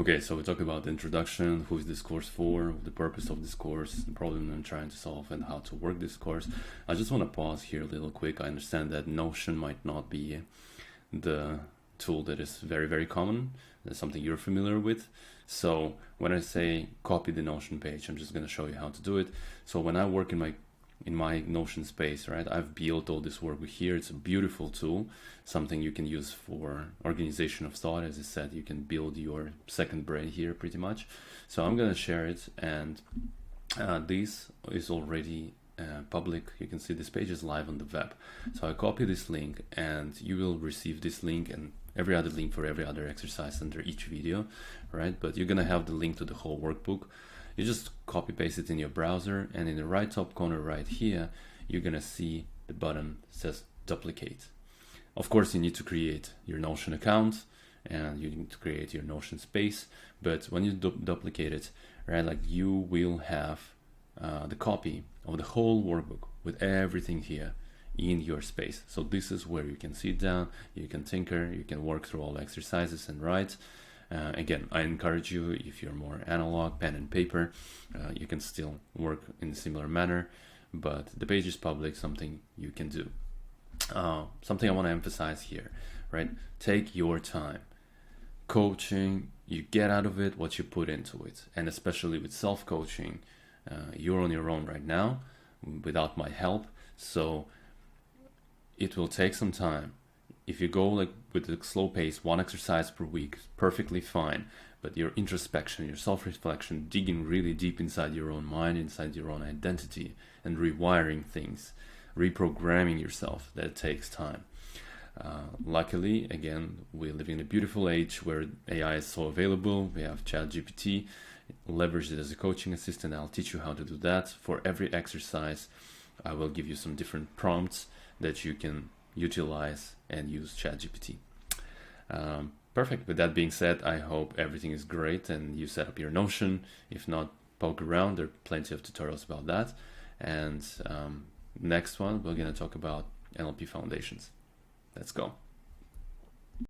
Okay, so we talk about the introduction, who is this course for, the purpose of this course, the problem I'm trying to solve, and how to work this course. I just want to pause here a little quick. I understand that Notion might not be the tool that is very, very common. That's something you're familiar with. So when I say copy the Notion page, I'm just going to show you how to do it. So when I work in my Notion space, right, I've built all this work here. It's a beautiful tool, something you can use for organization of thought. As I said, you can build your second brain here pretty much. So I'm going to share it, and this is already public. You can see this page is live on the web. So I copy this link, and you will receive this link and every other link for every other exercise under each video, right? But you're going to have the link to the whole workbook. You just copy paste it in your browser, and in the right top corner right here, you're gonna see the button that says duplicate. Of course, you need to create your Notion account and you need to create your Notion space. But when you duplicate it, right, like you will have the copy of the whole workbook with everything here in your space. So this is where you can sit down, you can tinker, you can work through all the exercises and write. Again, I encourage you, if you're more analog, pen and paper, you can still work in a similar manner, but the page is public, something you can do. Something I want to emphasize here, right? Take your time. Coaching, you get out of it what you put into it. And especially with self-coaching, you're on your own right now without my help. So it will take some time. If you go like with a slow pace, one exercise per week, perfectly fine. But your introspection, your self-reflection, digging really deep inside your own mind, inside your own identity, and rewiring things, reprogramming yourself, that takes time. Luckily, again, we live in a beautiful age where AI is so available. We have ChatGPT. Leverage it as a coaching assistant. I'll teach you how to do that. For every exercise, I will give you some different prompts that you can utilize and use ChatGPT. Perfect. With that being said, I hope everything is great and you set up your Notion. If not, poke around. There are plenty of tutorials about that. And next one, we're going to talk about NLP foundations. Let's go.